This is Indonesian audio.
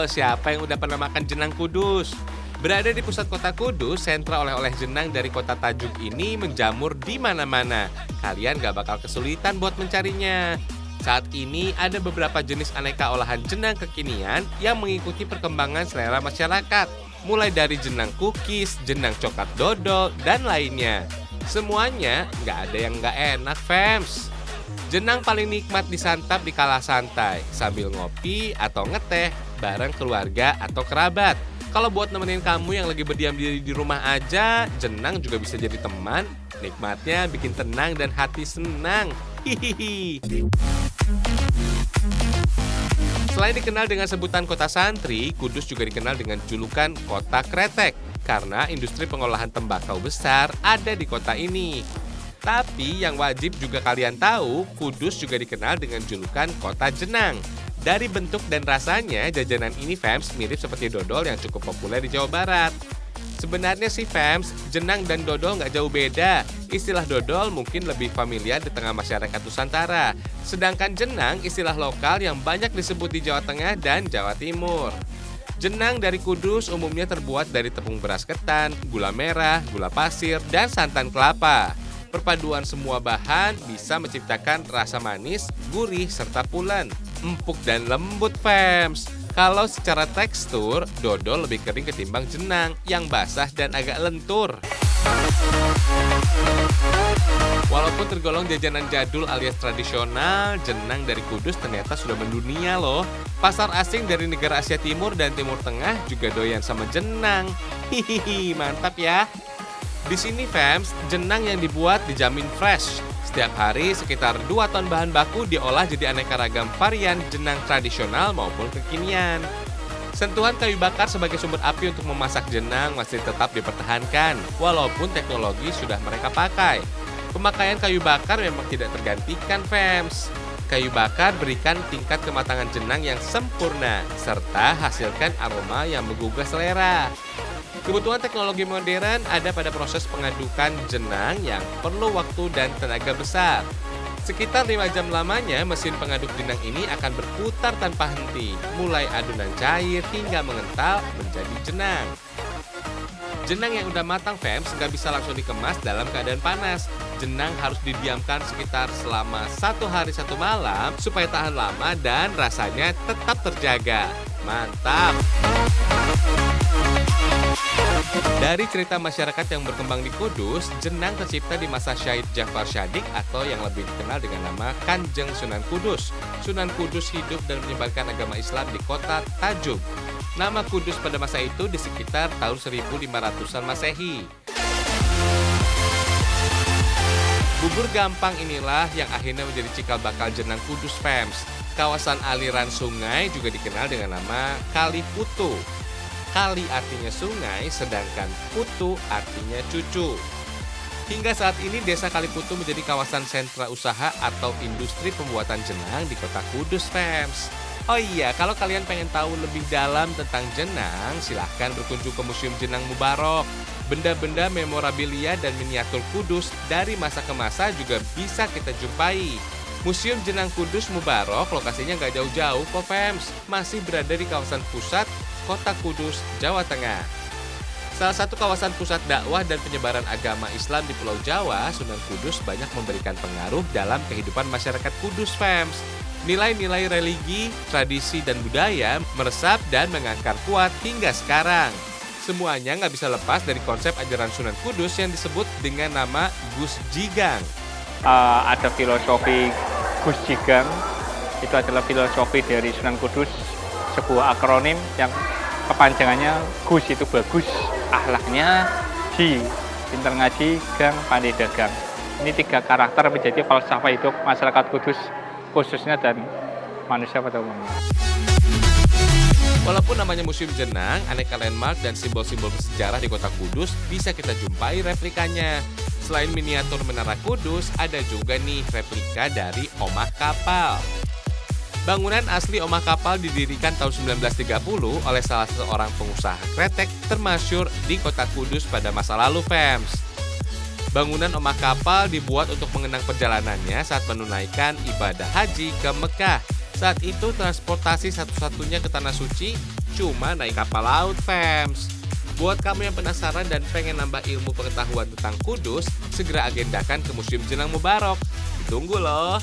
siapa yang udah pernah makan jenang Kudus? Berada di pusat kota Kudus, sentra oleh-oleh jenang dari kota Tajuk ini menjamur di mana-mana. Kalian gak bakal kesulitan buat mencarinya. Saat ini ada beberapa jenis aneka olahan jenang kekinian yang mengikuti perkembangan selera masyarakat. Mulai dari jenang cookies, jenang coklat dodol, dan lainnya. Semuanya gak ada yang gak enak, fams. Jenang paling nikmat disantap di kala santai, sambil ngopi atau ngeteh bareng keluarga atau kerabat. Kalau buat nemenin kamu yang lagi berdiam diri di rumah aja, jenang juga bisa jadi teman. Nikmatnya bikin tenang dan hati senang. Hihihi. Selain dikenal dengan sebutan kota santri, Kudus juga dikenal dengan julukan kota kretek karena industri pengolahan tembakau besar ada di kota ini. Tapi yang wajib juga kalian tahu, Kudus juga dikenal dengan julukan kota jenang. Dari bentuk dan rasanya, jajanan ini fams mirip seperti dodol yang cukup populer di Jawa Barat. Sebenarnya sih fams, jenang dan dodol nggak jauh beda. Istilah dodol mungkin lebih familiar di tengah masyarakat Nusantara. Sedangkan jenang istilah lokal yang banyak disebut di Jawa Tengah dan Jawa Timur. Jenang dari Kudus umumnya terbuat dari tepung beras ketan, gula merah, gula pasir, dan santan kelapa. Perpaduan semua bahan bisa menciptakan rasa manis, gurih, serta pulen. Empuk dan lembut, fams. Kalau secara tekstur, dodol lebih kering ketimbang jenang yang basah dan agak lentur. Walaupun tergolong jajanan jadul alias tradisional, jenang dari Kudus ternyata sudah mendunia loh. Pasar asing dari negara Asia Timur dan Timur Tengah juga doyan sama jenang. Hihihi, mantap ya. Di sini fams, jenang yang dibuat dijamin fresh. Setiap hari sekitar 2 ton bahan baku diolah jadi aneka ragam varian jenang tradisional maupun kekinian. Sentuhan kayu bakar sebagai sumber api untuk memasak jenang masih tetap dipertahankan, walaupun teknologi sudah mereka pakai. Pemakaian kayu bakar memang tidak tergantikan, fams. Kayu bakar berikan tingkat kematangan jenang yang sempurna, serta hasilkan aroma yang menggugah selera. Kebutuhan teknologi modern ada pada proses pengadukan jenang yang perlu waktu dan tenaga besar. Sekitar 5 jam lamanya, mesin pengaduk jenang ini akan berputar tanpa henti, mulai adonan cair hingga mengental menjadi jenang. Jenang yang udah matang fams nggak bisa langsung dikemas dalam keadaan panas. Jenang harus didiamkan sekitar selama 1 hari 1 malam supaya tahan lama dan rasanya tetap terjaga. Mantap! Dari cerita masyarakat yang berkembang di Kudus, jenang tercipta di masa Syahid Ja'far Shadiq atau yang lebih dikenal dengan nama Kanjeng Sunan Kudus. Sunan Kudus hidup dan menyebarkan agama Islam di kota Tajuk. Nama Kudus pada masa itu di sekitar tahun 1500-an Masehi. Bubur gampang inilah yang akhirnya menjadi cikal bakal jenang Kudus, fams. Kawasan aliran sungai juga dikenal dengan nama Kali Putu. Kali artinya sungai, sedangkan Putu artinya cucu. Hingga saat ini desa Kaliputu menjadi kawasan sentra usaha atau industri pembuatan jenang di kota Kudus, fams. Oh iya, kalau kalian pengen tahu lebih dalam tentang jenang, silahkan berkunjung ke Museum Jenang Mubarok. Benda-benda memorabilia dan miniatur Kudus dari masa ke masa juga bisa kita jumpai. Museum Jenang Kudus Mubarok lokasinya nggak jauh-jauh kok, fams. Masih berada di kawasan pusat Kota Kudus, Jawa Tengah. Salah satu kawasan pusat dakwah dan penyebaran agama Islam di Pulau Jawa, Sunan Kudus banyak memberikan pengaruh dalam kehidupan masyarakat Kudus, fams. Nilai-nilai religi, tradisi, dan budaya meresap dan mengakar kuat hingga sekarang. Semuanya nggak bisa lepas dari konsep ajaran Sunan Kudus yang disebut dengan nama Gus Jigang. Ada filosofi Gus Jigang, itu adalah filosofi dari Sunan Kudus, sebuah akronim yang kepanjangannya Gus itu bagus, akhlaknya Ji, pintar ngaji, Gang, pandai dagang. Ini 3 karakter menjadi falsafah hidup masyarakat Kudus khususnya dan manusia pada umumnya. Walaupun namanya Museum Jenang, aneka landmark dan simbol-simbol bersejarah di kota Kudus bisa kita jumpai replikanya. Selain miniatur Menara Kudus, ada juga nih replika dari Omah Kapal. Bangunan asli Omah Kapal didirikan tahun 1930 oleh salah seorang pengusaha kretek termasyur di kota Kudus pada masa lalu, fams. Bangunan Omah Kapal dibuat untuk mengenang perjalanannya saat menunaikan ibadah haji ke Mekah. Saat itu transportasi satu-satunya ke Tanah Suci cuma naik kapal laut, fams. Buat kamu yang penasaran dan pengen nambah ilmu pengetahuan tentang Kudus, segera agendakan ke Museum Jenang Mubarok. Ditunggu loh.